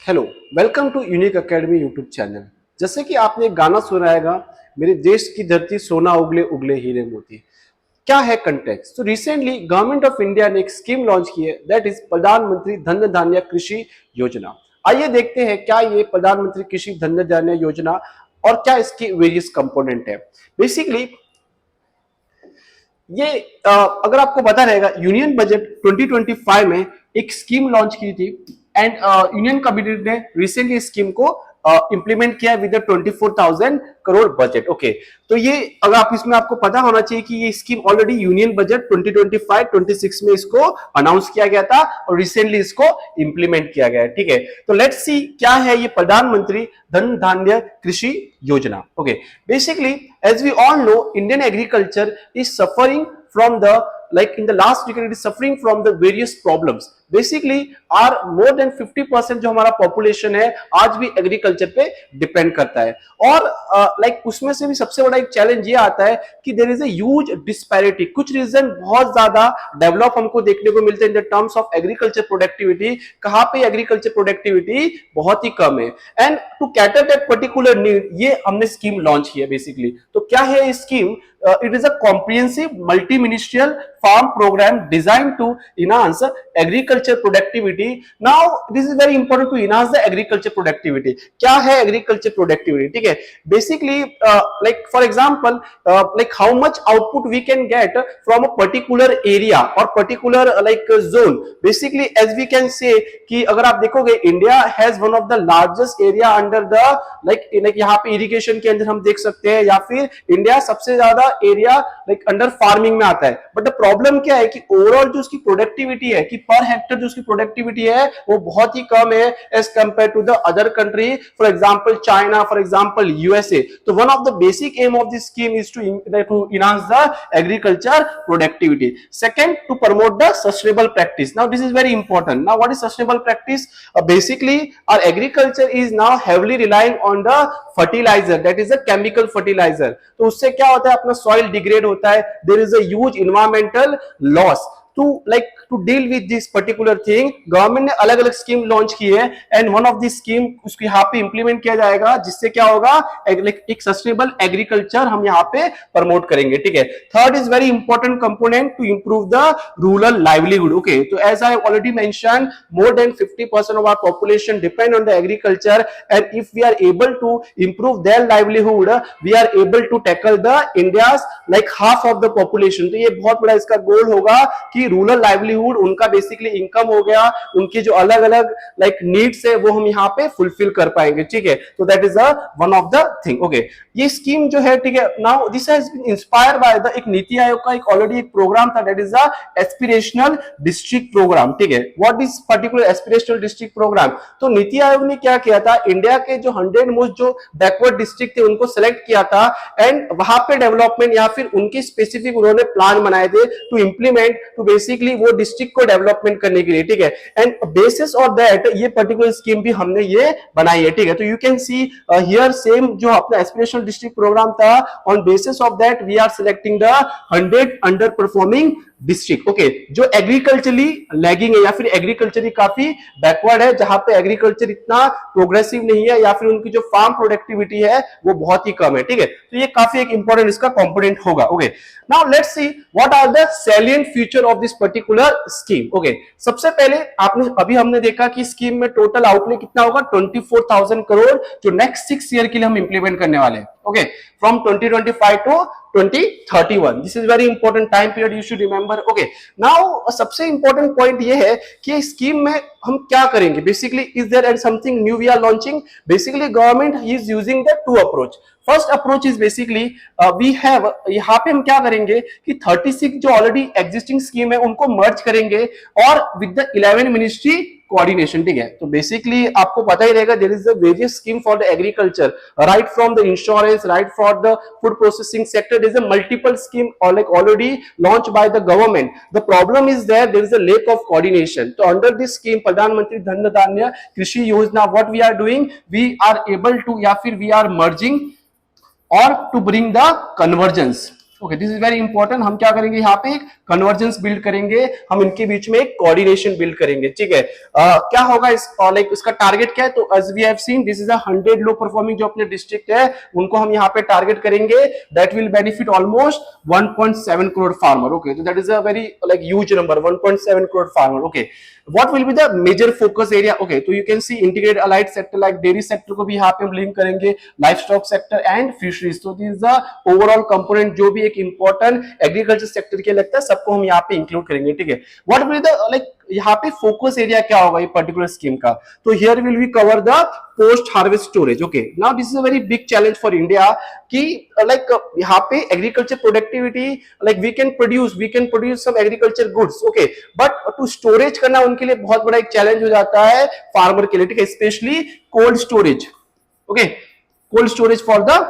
Hello, welcome to unique academy YouTube channel. जैसे कि आपने एक गाना सुना है, मेरे देश की धरती सोना उगले उगले हीरे मोती। क्या है कंटेक्स्ट? तो रिसेंटली गवर्नमेंट ऑफ इंडिया ने एक स्कीम लॉन्च की है, दैट इज प्रधानमंत्री धन धान्य कृषि योजना। आइए देखते हैं क्या ये प्रधानमंत्री कृषि धन धान्य योजना और क्या इसकी वेरियस कंपोनेंट है। बेसिकली ये अगर आपको पता रहेगा, यूनियन बजट 2025 में एक स्कीम लॉन्च की थी एंड यूनियन कैबिनेट ने रिसेंटली स्कीम को इंप्लीमेंट किया विद 24,000 करोड़ बजट। ओके, तो ये अगर आप इसमें आपको पता होना चाहिए कि ये स्कीम ऑलरेडी यूनियन बजट 2025-26 में इसको अनाउंस किया गया था और रिसेंटली इसको इंप्लीमेंट किया गया है। ठीक है, तो लेट्स सी क्या है ये प्रधानमंत्री धन धान्य कृषि योजना। Okay, basically as we all know, Indian agriculture is suffering from the, like in the last decade, it is suffering from the various problems. Basically, our more than 50% जो हमारा population है आज भी agriculture पे depend करता है और like उसमें से भी सबसे बड़ा एक challenge ये आता है कि there is a huge disparity। कुछ रीजन बहुत ज्यादा डेवलप हमको देखने को मिलते हैं in the terms of agriculture productivity। कहाँ पे agriculture productivity बहुत ही कम है and to cater that particular need ये हमने स्कीम लॉन्च की है बेसिकली। तो क्या है ये scheme? It is a comprehensive multi-ministerial farm program designed to enhance agriculture productivity. Now, this is very important to enhance the agriculture productivity. क्या है agriculture productivity? ठीक है, basically, like for example, like how much output we can get from a particular area or particular like zone. Basically, as we can say कि अगर आप देखोगे, India has one of the largest area under the like यहाँ पे irrigation के अंदर हम देख सकते हैं या फिर इंडिया सबसे ज्यादा एरिया लाइक अंडर फार्मिंग में आता है। बट द प्रॉब्लम क्या है कि ओवरऑल जो उसकी प्रोडक्टिविटी है कि पर हेक्टर जो उसकी प्रोडक्टिविटी है वो बहुत ही कम है as compare to the other country, for example China, for example USA. तो one of the basic aim of this scheme is to enhance the agriculture productivity. Second, to promote the sustainable practice. Now this is very important. Now what is sustainable practice? Basically our agriculture is now heavily relying on the fertilizer, that is a chemical fertilizer. तो उससे क्या होता है, अपना soil degrade होता है, there is a huge environmental loss. To like to deal with this particular thing government ने अलग अलग स्कीम लॉन्च की है and one of this scheme उसको यहाँ पे इंप्लीमेंट किया जाएगा जिससे क्या होगा, एक सस्टेनेबल एग्रीकल्चर हम यहाँ पे प्रमोट करेंगे। ठीक है, third is very important component to improve the rural livelihood. Okay, तो as I already mention, more than 50% of our population depend on the agriculture and if we are able to improve their livelihood we are able to tackle the India's like half of the population। तो ये बहुत बड़ा इसका गोल होगा कि rural livelihood उनका basically income हो गया, उनकी जो अलग अलग लाइक नीड्स है वो हम यहाँ पे फुलफिल कर पाएंगे। ठीक है, तो that is one of the thing. Okay, ये स्कीम जो है, ठीक है, now this has been inspired by the एक नीति आयोग का एक ऑलरेडी एक प्रोग्राम था, that is the aspirational district programme. ठीक है, what is particular aspirational district programme? तो नीति आयोग ने क्या किया था, इंडिया के जो 100 मोस्ट जो बैकवर्ड डिस्ट्रिक्ट थे उनको सेलेक्ट किया था एंड वहां पे डेवलपमेंट या फिर उनके स्पेसिफिक उन्होंने प्लान बनाए थे टू इंप्लीमेंट टू बेसिकली वो डिस्ट्रिक्ट को डेवलपमेंट करने के लिए। ठीक है, एंड बेसिस ऑफ दैट ये पर्टिकुलर स्कीम भी हमने ये बनाई है। ठीक है, तो you can see here same जो अपना एस्पिरेशनल डिस्ट्रिक्ट प्रोग्राम था, on basis of that we are selecting the 100 under performing district. Okay, जो एग्रीकल्चरली लैगिंग है या फिर एग्रीकल्चरली काफी बैकवर्ड है, जहां पे एग्रीकल्चर इतना प्रोग्रेसिव नहीं है या फिर उनकी जो फार्म प्रोडक्टिविटी है वो बहुत ही कम है। ठीक है, तो ये काफी एक इंपॉर्टेंट इसका कंपोनेंट होगा। Okay, now let's see what are the salient feature of this particular scheme. Okay, सबसे पहले अभी हमने देखा कि स्कीम में टोटल आउटले कितना होगा, 24,000 करोड़ जो नेक्स्ट 6 ईयर के लिए हम इंप्लीमेंट करने वाले हैं। Okay, from 2025 to 2031, this is very important time period, you should remember. Okay, now सबसे इंपॉर्टेंट पॉइंट ये है कि स्कीम में हम क्या करेंगे। Basically is there and something new we are launching. Basically government is using the two approach. First approach is basically we have, यहाँ पे हम क्या करेंगे कि 36 जो ऑलरेडी एग्जिस्टिंग स्कीम है उनको मर्ज करेंगे और विद द 11 मिनिस्ट्री कोऑर्डिनेशन। ठीक है, तो बेसिकली आपको पता ही रहेगा there is a various scheme for the agriculture, right from the insurance, right for the food processing sector, there is a multiple scheme और like already launch by the government. The problem is there is a lack of coordination. तो under this scheme Pradhan Mantri Dhan Dhanya Krishi Yojana, what we are doing, we are able to या फिर we are merging or to bring the convergence okay, this is very important. हम क्या करेंगे यहाँ पे, convergence build करेंगे, हम इनके बीच में एक कोऑर्डिनेशन बिल्ड करेंगे, ठीक है। क्या होगा इस लाइक इसका टारगेट क्या है, तो as we have seen this is a 100 low performing जो अपने डिस्ट्रिक्ट है उनको हम यहाँ पे टारगेट करेंगे, that will benefit almost 1.7 crore farmer. Okay, तो that is a very like huge number, 1.7 crore farmer. Okay, what will be the major focus area? Okay, तो you can see integrated allied sector like dairy sector को भी यहाँ पे हम link करेंगे, livestock sector and fisheries। तो this is the overall component जो भी एक important agriculture sector के लगता है सबको हम यहाँ पे include करेंगे, ठीक है। what will be the like यहाँ पे फोकस एरिया क्या होगा ये पर्टिकुलर स्कीम का, तो here will we cover the post harvest storage. Okay, now this is a very big challenge for India कि लाइक यहाँ पे agriculture productivity like we can produce some agriculture goods, okay, but to storage करना उनके लिए बहुत बड़ा एक challenge हो जाता है फार्मर के लिए, ठीक है, specially cold storage. Okay, cold storage for the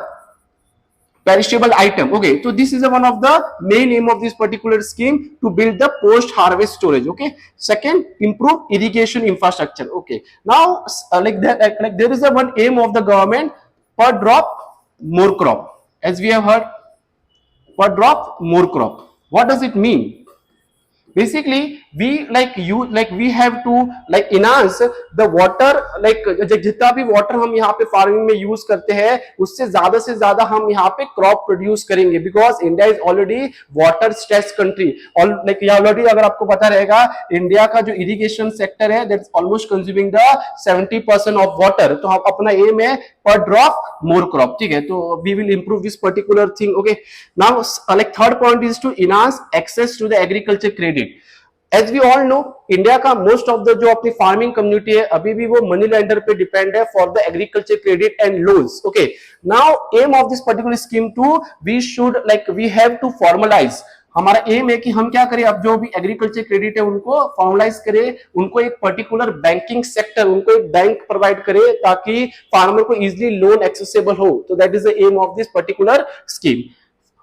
perishable item। Okay, so this is one of the main aim of this particular scheme, to build the post harvest storage। Okay, second, improve irrigation infrastructure। Okay, now like that, like there is a one aim of the government, per drop more crop, as we have heard, per drop more crop। What does it mean? Basically we have to like enhance the water, like जितना भी water हम यहाँ पे farming में use करते हैं उससे ज्यादा हम यहाँ पे क्रॉप प्रोड्यूस करेंगे, because India is already water stress country. और लाइक ऑलरेडी अगर आपको पता रहेगा इंडिया का जो इरिगेशन सेक्टर है that is almost consuming the 70% of water. तो हम अपना एम है पर ड्रॉप मोर क्रॉप, ठीक है, तो we will improve this particular thing. Okay, now like third point is to enhance access to the agriculture credit. As we all know India का most of the जो अपनी farming community है अभी भी वो मनी लेंडर पे depend है for the agriculture credit and loans. Okay, now aim of this particular scheme to we should like we have to formalise. हमारा एम है कि हम क्या करें, अब जो भी एग्रीकल्चर क्रेडिट है उनको फॉर्मलाइज करें, उनको एक पर्टिकुलर बैंकिंग सेक्टर, उनको एक बैंक प्रोवाइड करे ताकि फार्मर को इजिली लोन एक्सेसिबल हो। तो that is the aim of this particular scheme.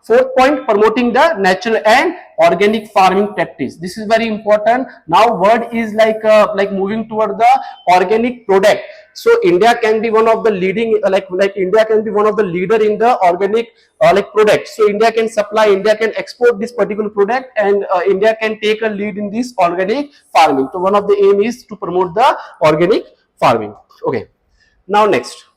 Fourth point, promoting the natural and organic farming practice. This is very important. Now world is like moving toward the organic product. So India can be one of the leading like India can be one of the leader in the organic like product. So India can supply, India can export this particular product, and India can take a lead in this organic farming. So one of the aim is to promote the organic farming. Okay, now next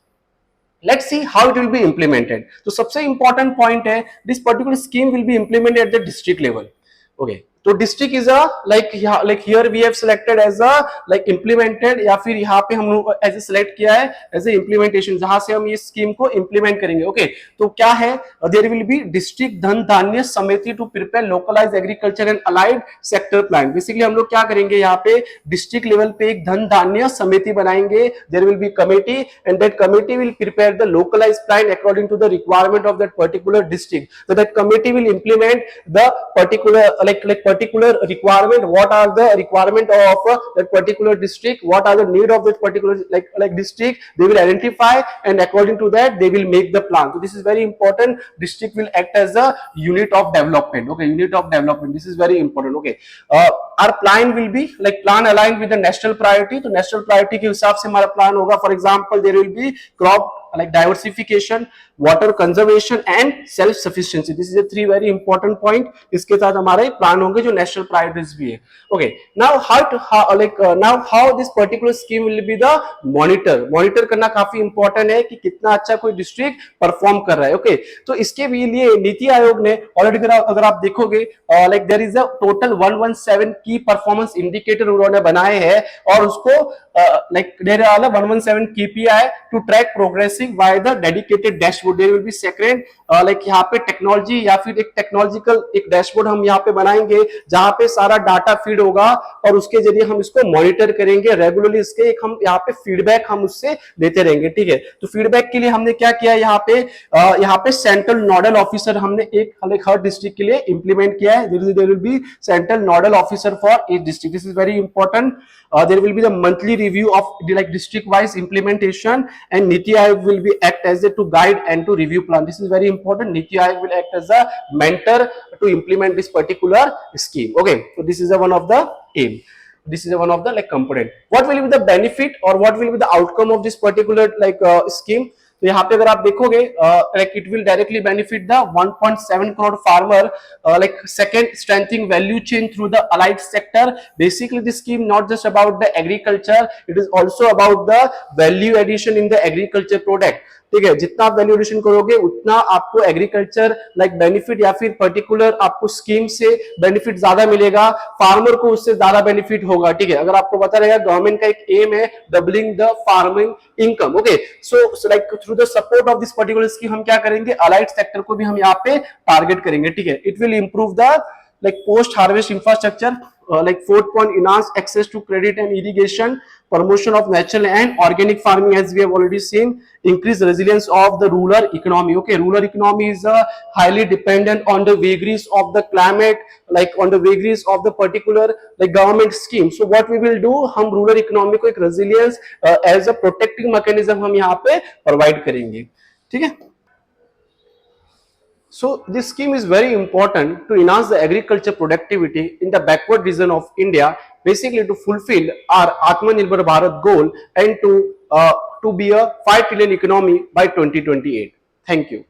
let's see how it will be implemented। तो सबसे important point है this particular scheme will be implemented at the district level। okay, तो district is a like here we have selected as a like implemented, या फिर यहाँ पे हम as a select किया है एज ए इम्प्लीमेंटेशन, जहां से हम ये स्कीम को इम्प्लीमेंट करेंगे। ओके, तो क्या है, there will B district Dhan Dhanya Samiti to prepare localise agriculture and allied sector plan. Basically हम लोग क्या करेंगे, यहाँ पे डिस्ट्रिक्ट लेवल पे एक धन धान्य समिति बनाएंगे, there will be committee and that committee will prepare the localise plan according to the requirement of that particular district. so that committee will implement the particular particular requirement, what are the requirement of that particular district, what are the need of that particular district, they will identify and according to that they will make the plan। so this is very important, district will act as a unit of development। okay, unit of development, this is very important। okay, our plan will be like plan aligned with the national priority। तो national priority के हिसाब से हमारा plan होगा, for example there will be crop like diversification, water conservation and self sufficiency। this is a three very important point, इसके साथ हमारे plan होंगे जो national priorities भी है। okay, now how this particular scheme will be the monitor करना काफी important है कि कितना अच्छा कोई डिस्ट्रिक्ट परफॉर्म कर रहा है। okay, तो इसके भी लिए नीति आयोग ने ऑलरेडी अगर आप देखोगे like there is a total 117 की परफॉर्मेंस इंडिकेटर उन्होंने बनाए हैं, और उसको like there are 117 KPI to track progressing by the dedicated dashboard. There will be second like यहाँ पे टेक्नोलॉजी या फिर एक टेक्नोलॉजिकल एक डैशबोर्ड हम यहाँ पे बनाएंगे जहां पे सारा डाटा फीड होगा और उसके जरिए हम इसको मॉनिटर करेंगे रेगुलरली, इसके एक हम यहाँ पे फीडबैक हम उससे देते रहेंगे। ठीक है, तो फीडबैक के लिए हमने क्या किया, यहाँ पे सेंट्रल नोडल ऑफिसर हमने एक हर डिस्ट्रिक्ट के लिए इंप्लीमेंट किया है। There will be central nodal officer for each district. This is very important. There will be the monthly review of the like district wise implementation, and Niti Aayog will be act as a to guide and to review plan। This is very important. Niti Aayog will act as a mentor to implement this particular scheme। okay, so this is a one of the aim, this is a one of the like component। what will be the benefit or what will be the outcome of this particular like scheme? तो यहाँ पे अगर आप देखोगे like it will directly benefit the 1.7 crore farmer, like second strengthening value chain through the allied sector. Basically this scheme not just about the agriculture, it is also about the value addition in the agriculture product. ठीक है, जितना आप value addition करोगे उतना आपको agriculture like benefit या फिर particular आपको स्कीम से बेनिफिट ज्यादा मिलेगा, फार्मर को उससे ज्यादा बेनिफिट होगा। ठीक है, अगर आपको पता रहेगा गवर्नमेंट का एक एम है doubling the farming income. Okay, so like through the support of this particular scheme हम क्या करेंगे, अलाइड सेक्टर को भी हम यहाँ पे टारगेट करेंगे। ठीक है, it will improve the like post harvest infrastructure, like fourth point, enhance access to credit and irrigation, promotion of natural and organic farming as we have already seen, increase resilience of the rural economy. Okay, rural economy is highly dependent on the vagaries of the climate, like on the vagaries of the particular like government scheme. So what we will do, हम rural economy को एक resilience as a protecting mechanism हम यहाँ पे provide करेंगे। ठीक है, so this scheme is very important to enhance the agriculture productivity in the backward region of India, basically to fulfill our Atmanirbhar Bharat goal and to be a 5 trillion economy by 2028. Thank you.